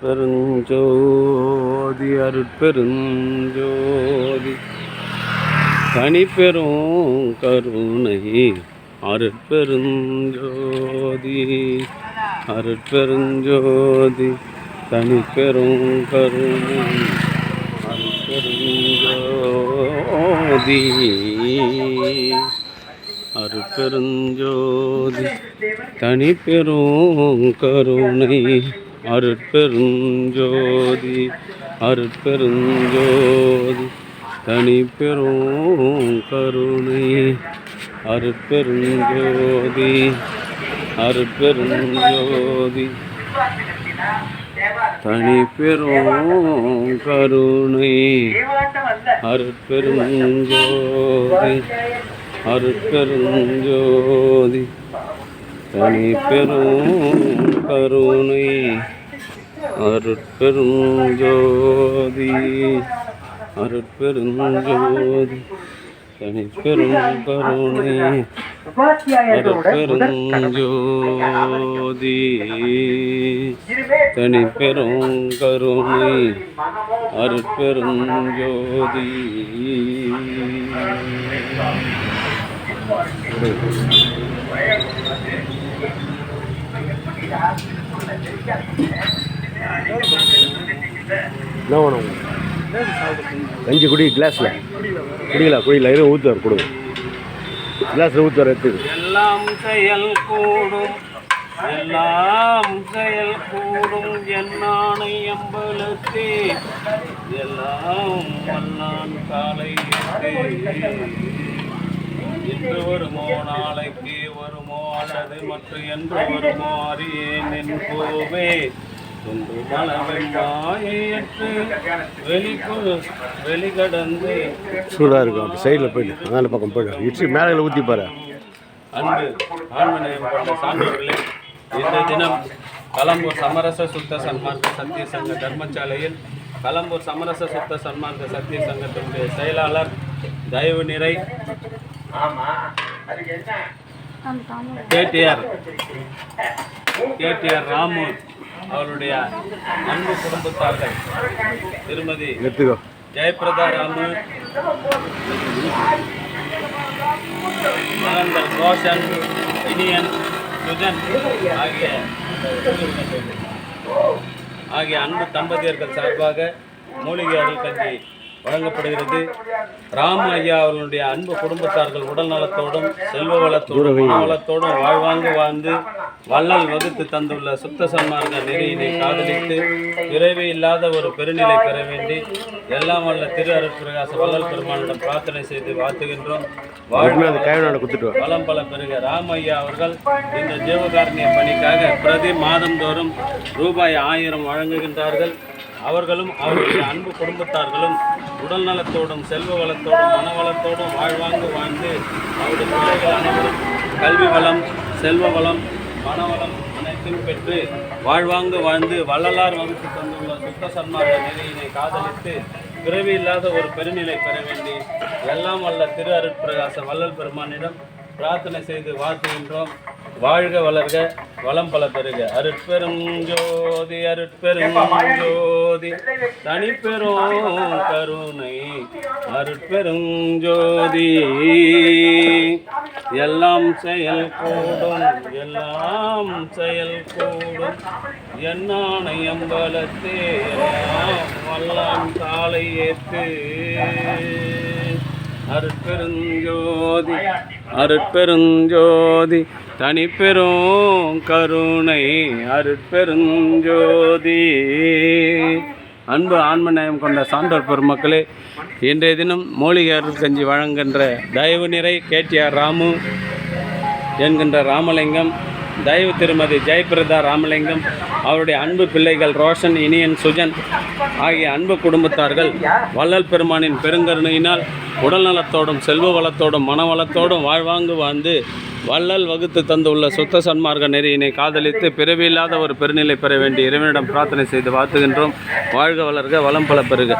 பெருஞ்சோதி அருட்பெருஞ்சோதி தனிப்பெரும் கருணை அருட்பெருஞ்சோதி அருட்பெருஞ்சோதி தனிப்பெரும் கருணை அருட்பெருஞ்சோதி அருட்பெருஞ்சோதி தனிப்பெரும் கருணை அருட்பெருஞ்சோதி அருட்பெருஞ்சோதி தனிப்பெரும் கருணை அருட்பெருஞ்சோதி அருட்பெருஞ்சோதி தனிப்பெரும் கருணை அருட்பெருஞ்சோதி அருட்பெருஞ்சோதி தனிப்பெரும் கருணை அருட்பெருஞ்சோதி அருட்பெருஞ்சோதி தனிப்பெரும் கருணை அருட்பெருஞ்சோதி தனிப்பெரும் கருணை அருட்பெருஞ்சோதி என்ன வேணும் கஞ்சி குடி கிளாஸில் குடிக்கலாம் எதுவும் ஊற்றுவார் கொடுங்க கிளாஸில் ஊற்றுவார் எடுத்துக்கு எல்லாம் செயல் கூடும் என்னானை எம்பலத்தே எல்லாம் வல்லான் காலை இன்று வருமோ நாளைக்கு வருமோ அல்லது மற்ற என்று வருமோ அறியேன் என் கோவே தொன்று மனவெம்மாயற்று வெளிக்கடந்து சூடாக இருக்கும் அப்படி சைடில் போயிட்டு மேலே பக்கம் போய்ட்டு இட்லி மேலே ஊற்றிப்பாரு. அன்பு ஆன்மநேயம் கொண்ட சான்றோர்களே, இன்றைய தினம் கலம்பூர் சமரச சுத்த சன்மார்க்க சத்திய சங்க தர்மசாலையில் கலம்பூர் சமரச சுத்த சன்மார்க்க சத்திய சங்கத்தினுடைய செயலாளர் தயவு நிறை கேடிஆர் ராமு அவருடைய அன்பு குடும்பத்தார்கள் திருமதி ஜெயபிரதா ராமு, மகன்கள் ரோஷன், இனியன், சுஜன் ஆகிய அன்பு தம்பதியர்கள் சார்பாக மூலிகை அருள் கஞ்சி வழங்கப்படுகிறது. ராம ஐயா அவர்களுடைய அன்பு குடும்பத்தார்கள் உடல் நலத்தோடும் செல்வ வளத்தோடும் மன வளத்தோடும் வாழ்வாங்கு வாழ்ந்து வள்ளல் வகுத்து தந்துள்ள சுத்த சன்மார்க்க நெறியினை காதலித்து பிறவி இல்லாத ஒரு பெருநிலை பெற வேண்டி எல்லாம் வல்ல திரு அருட்பிரகாச வள்ளல் பெருமானிடம் பிரார்த்தனை செய்து வாழ்த்துகின்றோம். வளம் பல பெருக. ராம ஐயா அவர்கள் இந்த ஜீவகாரணிய பணிக்காக பிரதி மாதந்தோறும் ரூபாய் 1000 வழங்குகின்றார்கள். அவர்களும் அவருடைய அன்பு குடும்பத்தார்களும் உடல் நலத்தோடும் செல்வ வளத்தோடும் மன வளத்தோடும் வாழ்வாங்கு வாழ்ந்து அவருடைய பிள்ளைகள் அனைவரும் கல்வி வளம், செல்வ வளம், மனவளம் அனைத்தும் பெற்று வாழ்வாங்கு வாழ்ந்து வள்ளலார் வகுத்து தந்துள்ள சுத்த சன்மார்க்க நெறியினை காதலித்து பிறவி இல்லாத ஒரு பெருநிலை பெற வேண்டி எல்லாம் வல்ல திரு அருட்பிரகாச வள்ளல் பெருமானிடம் பிரார்த்தனை செய்து வாழ்த்துகின்றோம். வாழ்க வளர்க, வளம் பல பெருக. அருட்பெருஞ்சோதி அருட்பெருஞ்சோதி தனிப்பெரும் கருணை அருட்பெருஞ்சோதி எல்லாம் செயல் கூடும் என்னானை அம்பலத்தே வல்லான் காலை ஏற்று அருட்பெருஞ்சோதி அருட்பெருஞ்சோதி தனிப்பெரும் கருணை அருட்பெருஞ்சோதி. அன்பு ஆன்மநேயம் கொண்ட சான்றோர் பெருமக்களே, இன்றைய தினம் மூலிகை அருள் கஞ்சி வழங்குகின்ற தயவு நிறை கேடிஆர் ராமு என்கின்ற ராமலிங்கம், தயவு திருமதி ஜெயபிரதா ராமலிங்கம், அவருடைய அன்பு பிள்ளைகள் ரோஷன், இனியன், சுஜன் ஆகிய அன்பு குடும்பத்தார்கள் வள்ளல் பெருமானின் பெருங்கருணையினால் உடல் நலத்தோடும் செல்வ வளத்தோடும் மனவளத்தோடும் வாழ்வாங்கு வாழ்ந்து வள்ளல் வகுத்து தந்துள்ள சுத்த சன்மார்க்க நெறியினை காதலித்து பிறவியில்லாத ஒரு பெருநிலை பெற வேண்டி இறைவனிடம் பிரார்த்தனை செய்து வாழ்த்துகின்றோம். வாழ்க வளர்க, வளம் பல பெறுக.